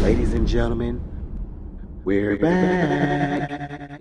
Ladies and gentlemen, we're back.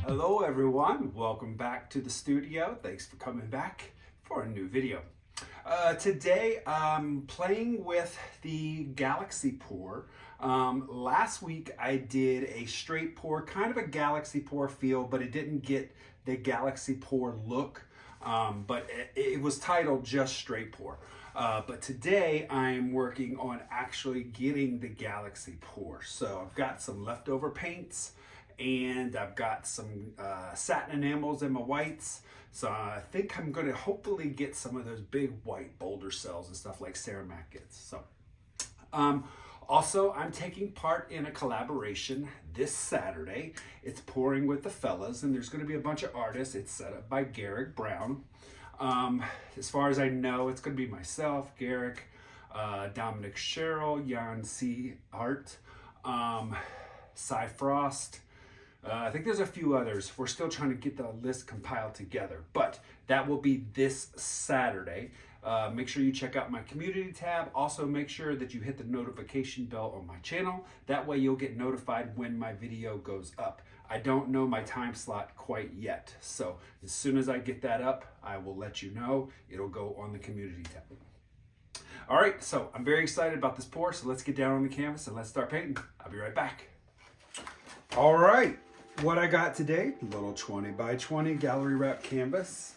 Hello everyone, welcome back to the studio. Thanks for coming back for a new video. Today I'm playing with the Galaxy pour. Last week I did a straight pour, kind of a Galaxy pour feel, but it didn't get the Galaxy pour look, but it was titled just straight pour. But today I'm working on actually getting the Galaxy pour. So I've got some leftover paints, and I've got some satin enamels in my whites. So I think I'm going to hopefully get some of those big white boulder cells and stuff like Ceramic gets. So also I'm taking part in a collaboration this Saturday. It's pouring with the fellas, and there's going to be a bunch of artists. It's set up by Garrick Brown. As far as I know, it's going to be myself, Garrick, Dominic Sherrill, Jan C. Art, Cy Frost. I think there's a few others. We're still trying to get the list compiled together, but that will be this Saturday. Make sure you check out my community tab. Also, make sure that you hit the notification bell on my channel. That way you'll get notified when my video goes up. I don't know my time slot quite yet, so as soon as I get that up, I will let you know. It'll go on the community tab. All right, so I'm very excited about this pour, so let's get down on the canvas and let's start painting. I'll be right back. All right. What I got today, little 20 by 20 gallery wrap canvas.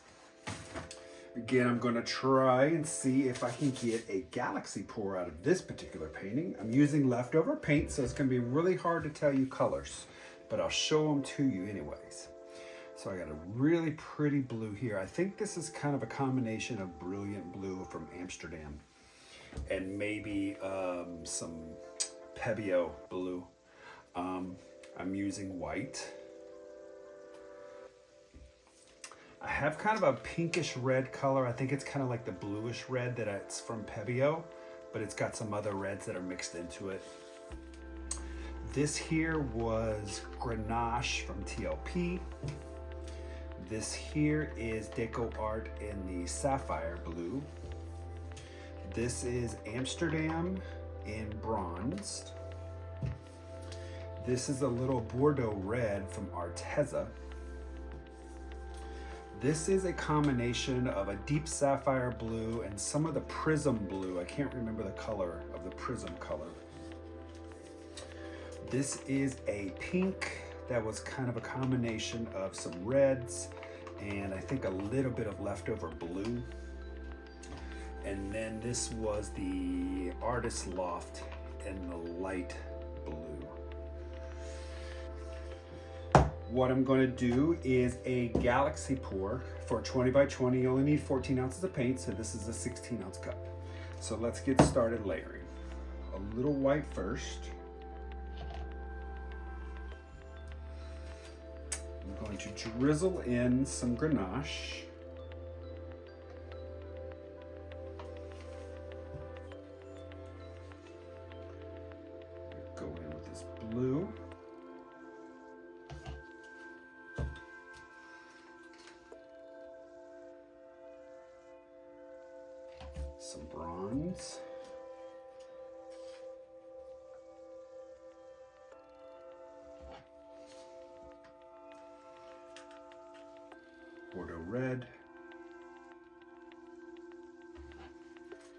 Again, I'm going to try and see if I can get a Galaxy pour out of this particular painting. I'm using leftover paint, so it's going to be really hard to tell you colors, but I'll show them to you anyways. So I got a really pretty blue here. I think this is kind of a combination of brilliant blue from Amsterdam and maybe some Pebeo blue. I'm using white. I have kind of a pinkish red color. I think it's kind of like the bluish red that it's from Pebeo, but it's got some other reds that are mixed into it. This here was Grenache from TLP. This here is DecoArt in the Sapphire blue. This is Amsterdam in bronze. This is a little Bordeaux Red from Arteza. This is a combination of a deep sapphire blue and some of the prism blue. I can't remember the color of the prism color. This is a pink that was kind of a combination of some reds and I think a little bit of leftover blue. And then this was the Artist Loft in the light blue. What I'm going to do is a Galaxy pour for 20 by 20. You only need 14 ounces of paint, so this is a 16 ounce cup. So let's get started layering. A little white first. I'm going to drizzle in some Grenache. Go in with this blue. Some bronze. red,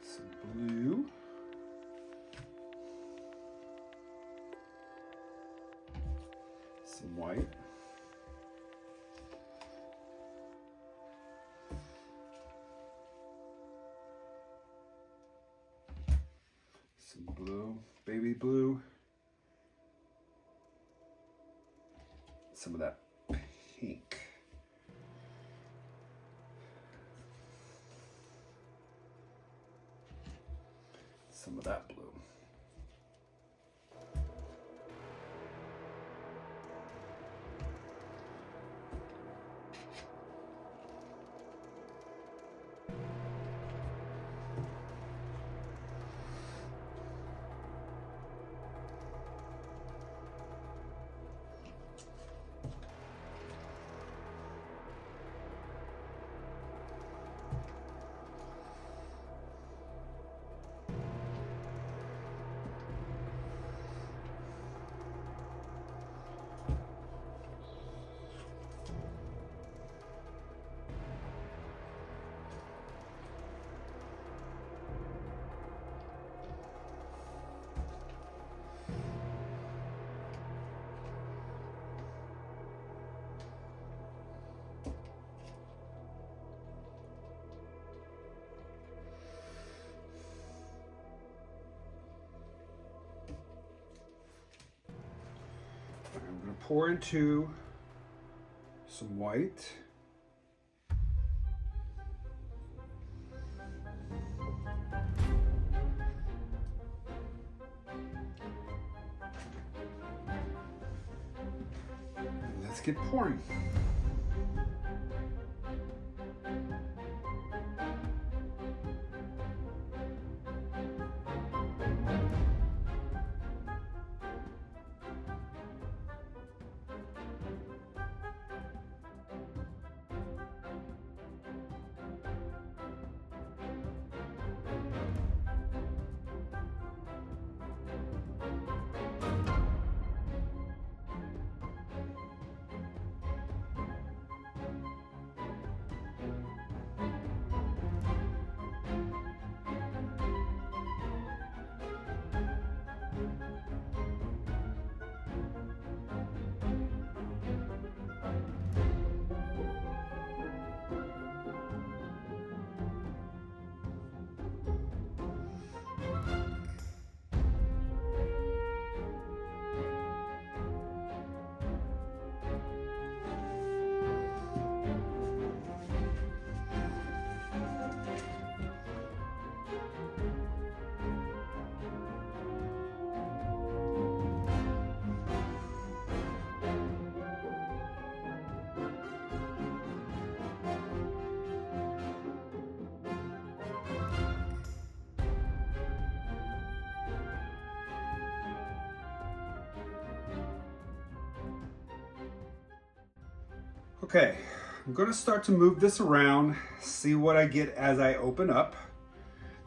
some blue, some white, some blue, baby blue, some of that pink. Some of that blue. I'm going to pour into some white. And let's get pouring. Okay, I'm going to start to move this around, see what I get as I open up.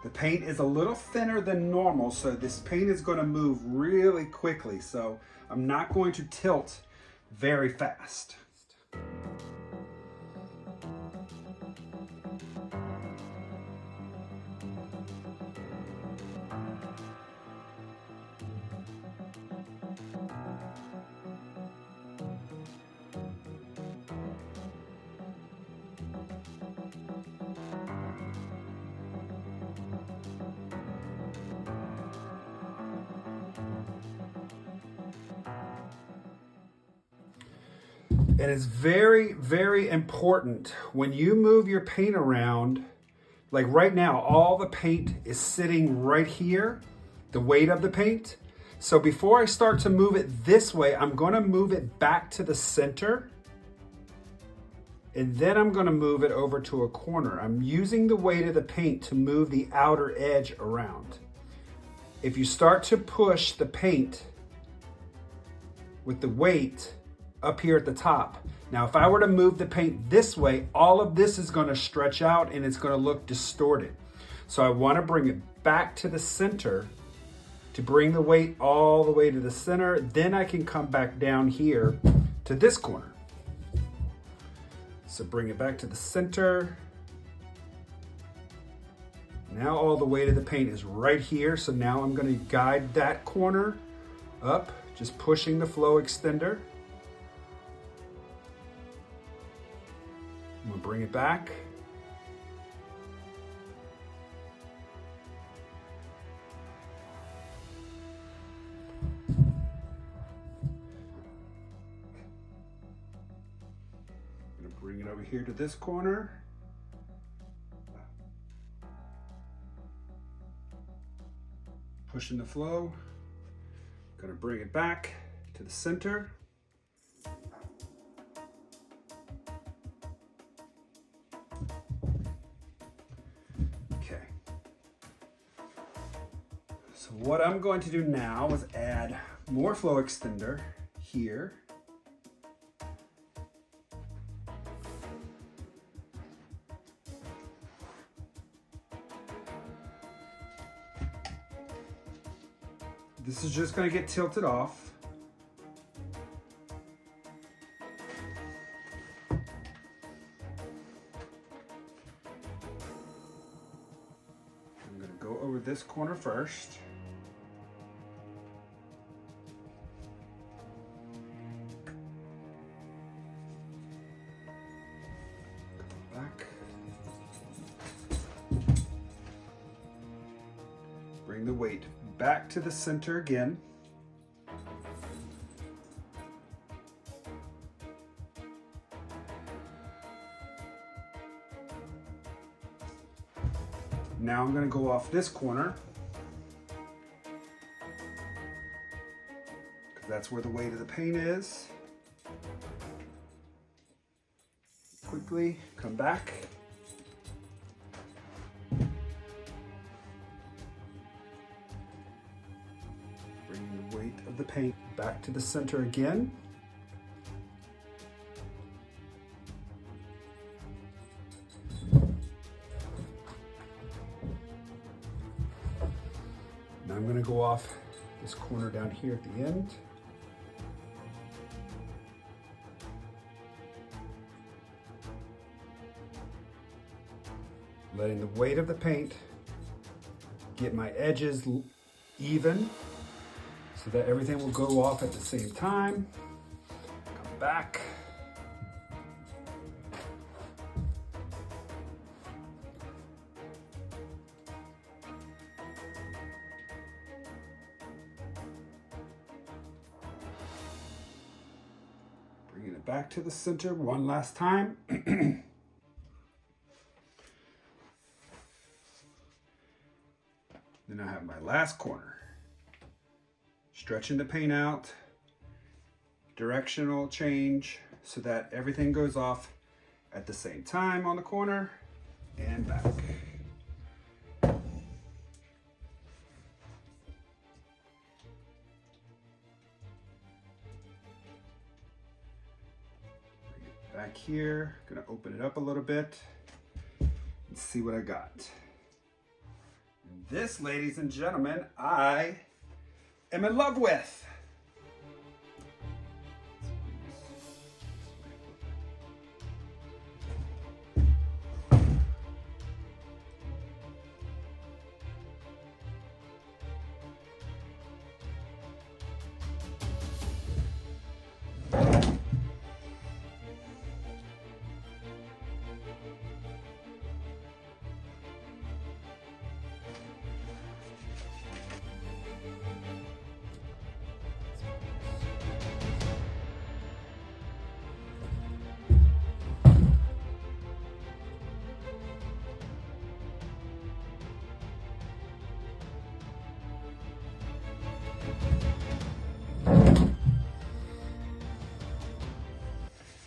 The paint is a little thinner than normal, so this paint is going to move really quickly, so I'm not going to tilt very fast. It is very, very important when you move your paint around, like right now, all the paint is sitting right here, the weight of the paint. So before I start to move it this way, I'm going to move it back to the center. And then I'm going to move it over to a corner. I'm using the weight of the paint to move the outer edge around. If you start to push the paint with the weight up here at the top. Now, if I were to move the paint this way, all of this is going to stretch out and it's going to look distorted. So I want to bring it back to the center to bring the weight all the way to the center. Then I can come back down here to this corner. So bring it back to the center. Now all the weight of the paint is right here. So now I'm going to guide that corner up, just pushing the flow extender. I'm going to bring it back. Bring it over here to this corner. Pushing the flow. Gonna bring it back to the center. Okay. So what I'm going to do now is add more flow extender here. This is just going to get tilted off. I'm going to go over this corner first. Back. Bring the weight back to the center again. Now I'm going to go off this corner because that's where the weight of the paint is. Quickly come back. The paint back to the center again. Now I'm going to go off this corner down here at the end. Letting the weight of the paint get my edges even, so that everything will go off at the same time. Come back. Bringing it back to the center one last time. Then I have my last corner. Stretching the paint out, directional change so that everything goes off at the same time on the corner and back. Bring it back here, gonna open it up a little bit and see what I got. This, ladies and gentlemen, I am in love with.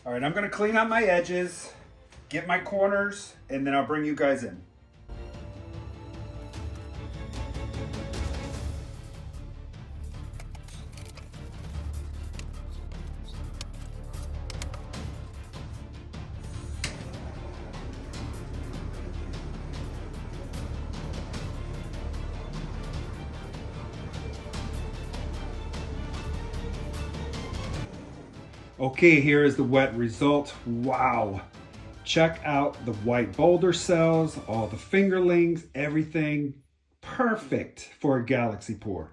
All right, I'm gonna clean out my edges, get my corners, and then I'll bring you guys in. Okay, here is the wet result. Wow, Check out the white boulder cells, all the fingerlings, everything perfect for a galaxy pour.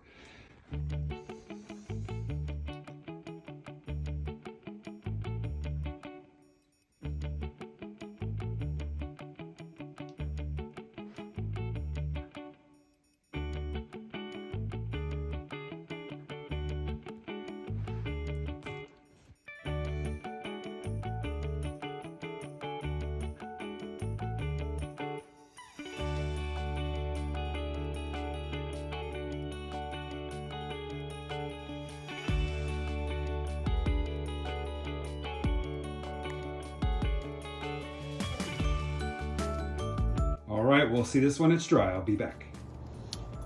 All right, we'll see this when it's dry. I'll be back.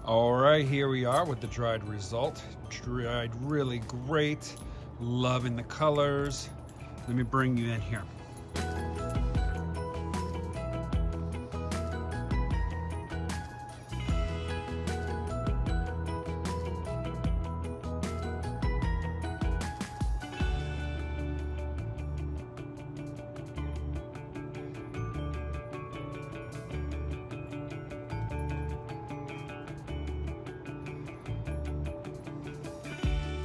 All right, here we are with the dried result. Dried really great. Loving the colors. Let me bring you in here.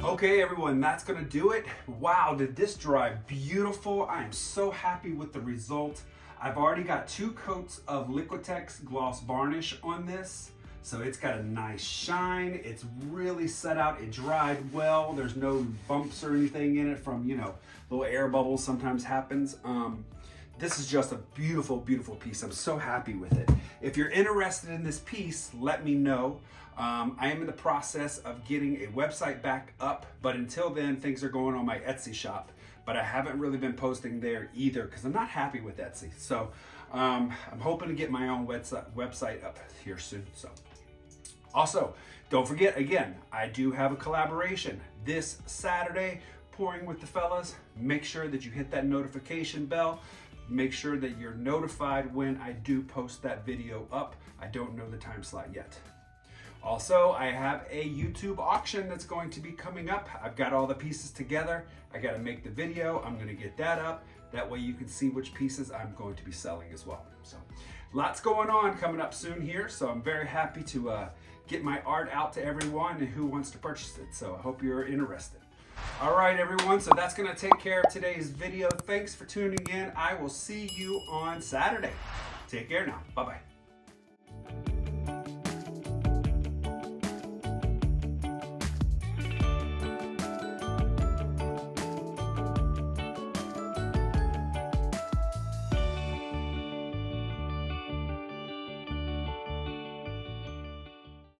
Okay everyone, that's gonna do it. Wow, did this dry beautiful. I am so happy with the result. I've already got 2 coats of Liquitex gloss varnish on this. So it's got a nice shine. It's really set out, it dried well. There's no bumps or anything in it from, you know, little air bubbles sometimes happens. This is just a beautiful, beautiful piece. I'm so happy with it. If you're interested in this piece, let me know. I am in the process of getting a website back up, but until then, things are going on my Etsy shop. But I haven't really been posting there either because I'm not happy with Etsy. So I'm hoping to get my own website up here soon. So also, don't forget, again, I do have a collaboration this Saturday, pouring with the fellas. Make sure that you hit that notification bell. Make sure that you're notified when I do post that video up. I don't know the time slot yet. Also, I have a YouTube auction that's going to be coming up. I've got all the pieces together. I got to make the video. I'm going to get that up. That way you can see which pieces I'm going to be selling as well. So lots going on coming up soon here. So I'm very happy to get my art out to everyone who wants to purchase it. So I hope you're interested. All right, everyone. So that's going to take care of today's video. Thanks for tuning in. I will see you on Saturday. Take care now. Bye-bye.